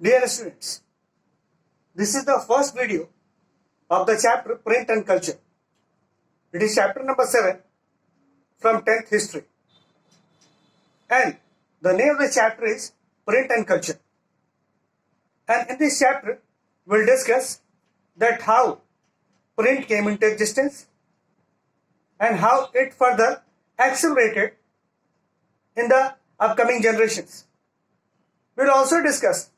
Dear students, this is the first video of the chapter Print and Culture. It is chapter number 7 from 10th History. And the name of the chapter is Print and Culture. And in this chapter, we'll discuss that how print came into existence and how it further accelerated in the upcoming generations. We'll also discuss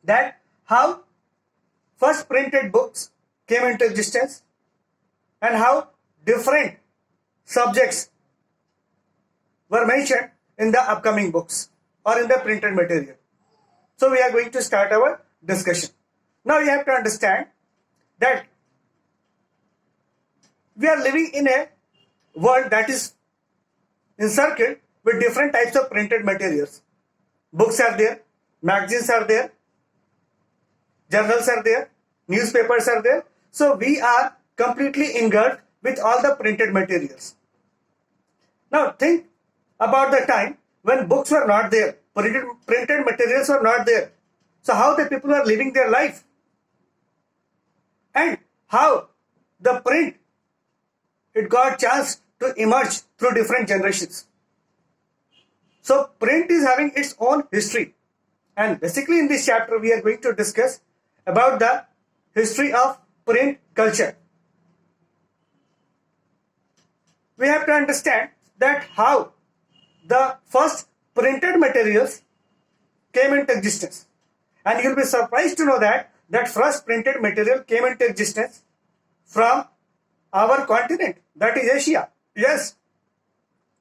that how first printed books came into existence and how different subjects were mentioned in the upcoming books or in the printed material. So we are going to start our discussion. Now you have to understand that we are living in a world that is encircled with different types of printed materials. Books are there, magazines are there, journals are there, newspapers are there. So we are completely engulfed with all the printed materials. Now think about the time when books were not there, printed materials were not there. So how the people are living their life? And how the print, it got chance to emerge through different generations. So print is having its own history. And basically in this chapter we are going to discuss about the history of print culture. We have to understand that how the first printed materials came into existence. And you'll be surprised to know that first printed material came into existence from our continent, that is Asia. Yes,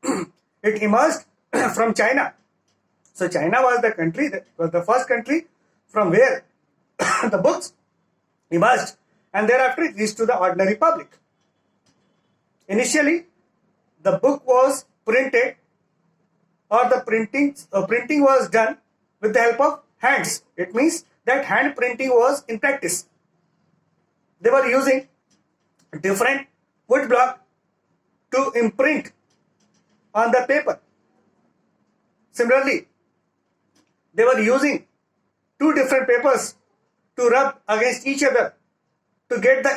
it emerged from China. So China was the country, that was the first country from where the books emerged, and thereafter it reached to the ordinary public. Initially, the book was printed, or the printing was done with the help of hands. It means that hand printing was in practice. They were using different wood block to imprint on the paper. Similarly, they were using two different papers to rub against each other to get the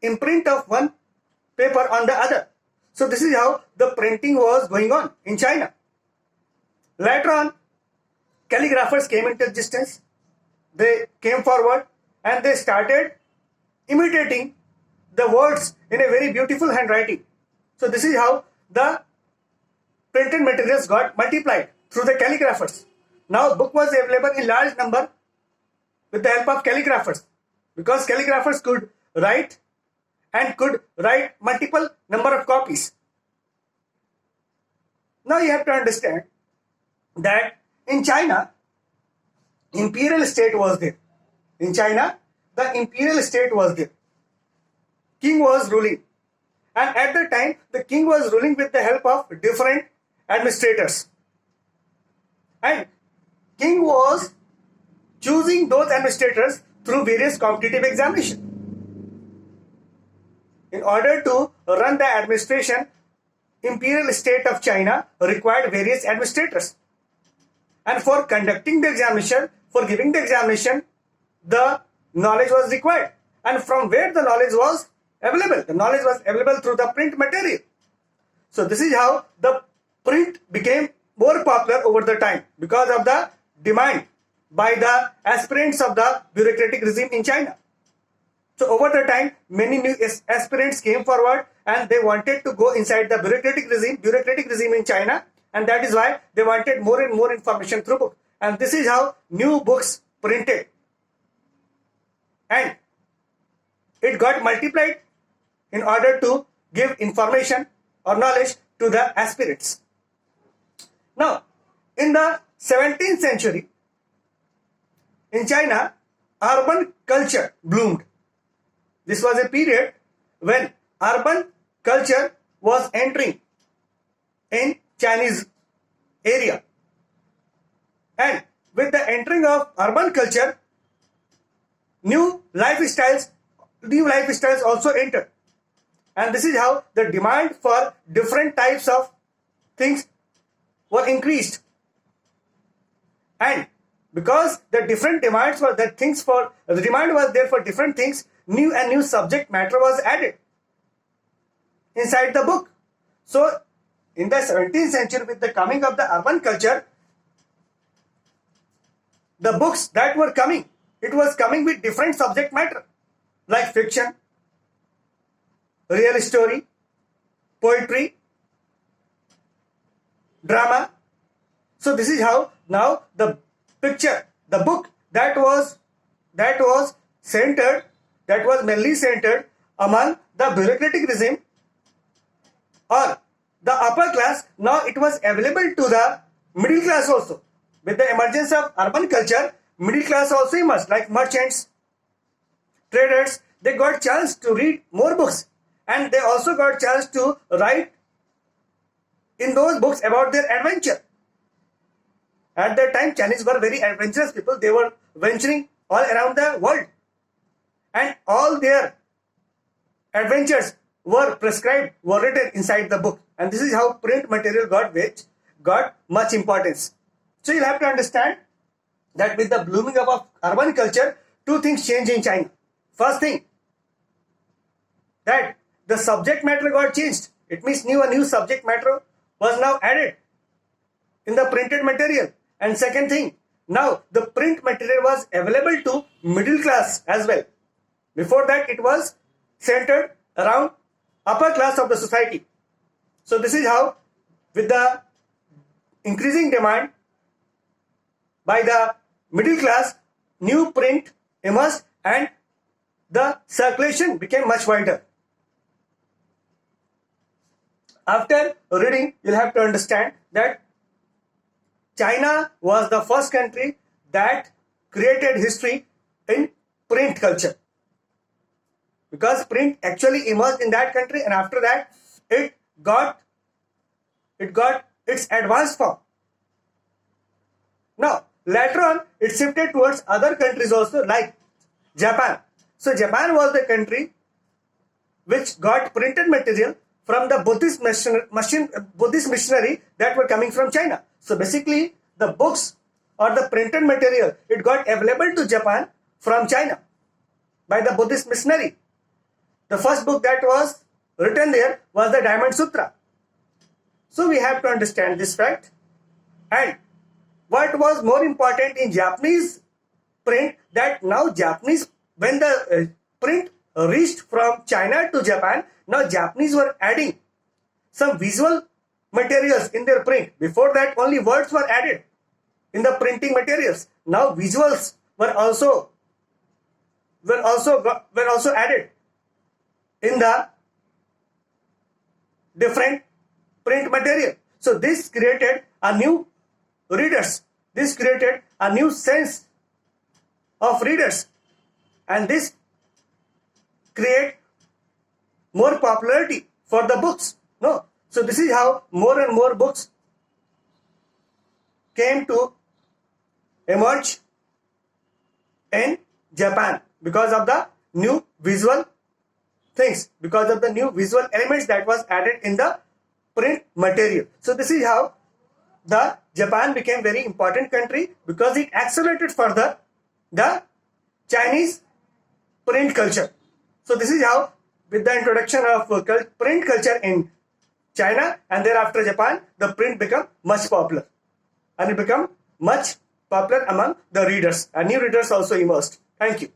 imprint of one paper on the other. So this is how the printing was going on in China. Later on, calligraphers came into existence. They came forward and they started imitating the words in a very beautiful handwriting. So this is how the printed materials got multiplied through the calligraphers. Now book was available in large number with the help of calligraphers, because calligraphers could write and could write multiple number of copies. Now you have to understand that in China, imperial state was there. In China, the imperial state was there. King was ruling. And at the time, the king was ruling with the help of different administrators. And king was choosing those administrators through various competitive examinations. In order to run the administration, imperial state of China required various administrators. And for conducting the examination, for giving the examination, the knowledge was required. And from where the knowledge was available? The knowledge was available through the print material. So this is how the print became more popular over the time, because of the demand by the aspirants of the bureaucratic regime in China. So over the time, many new aspirants came forward and they wanted to go inside the bureaucratic regime in China, and that is why they wanted more and more information through book. And this is how new books printed. And it got multiplied in order to give information or knowledge to the aspirants. Now, in the 17th century, in China, urban culture bloomed. This was a period when urban culture was entering in Chinese area. And with the entering of urban culture, new lifestyles also entered. And this is how the demand for different types of things were increased. And because the different demands were that things for the demand was there for different things. New subject matter was added inside the book. So in the 17th century, with the coming of the urban culture, the books that were coming, it was coming with different subject matter like fiction, real story, poetry, drama. So this is how now the book that was centered, that was mainly centered among the bureaucratic regime or the upper class. Now it was available to the middle class also. With the emergence of urban culture, middle class also emerged, like merchants, traders. They got chance to read more books, and they also got chance to write in those books about their adventure. At that time, Chinese were very adventurous people. They were venturing all around the world, and all their adventures were prescribed, were written inside the book. And this is how print material got much importance. So you'll have to understand that with the blooming up of urban culture, two things change in China. First thing, that the subject matter got changed. It means a new subject matter was now added in the printed material. And second thing, now the print material was available to middle class as well. Before that, it was centered around upper class of the society. So this is how, with the increasing demand by the middle class, new print emerged and the circulation became much wider. After reading, you'll have to understand that China was the first country that created history in print culture, because print actually emerged in that country, and after that it got its advanced form. Now later on it shifted towards other countries also, like Japan. So Japan was the country which got printed material from the Buddhist missionary that were coming from China. So basically the books or the printed material, it got available to Japan from China by the Buddhist missionary. The first book that was written there was the Diamond Sutra. So we have to understand this fact. And what was more important in Japanese print, that now Japanese, when the print reached from China to Japan, now Japanese were adding some visual materials in their print. Before that, only words were added in the printing materials. Now visuals were also added in the different print material. So this created a new readers. This created a new sense of readers, and this create more popularity for the books. No, so this is how more and more books came to emerge in Japan, because of the new visual things, because of the new visual elements that was added in the print material. So this is how the Japan became very important country, because it accelerated further the Chinese print culture. So this is how, with the introduction of print culture in China and thereafter Japan, the print became much popular, and it became much popular among the readers, and new readers also emerged. Thank you.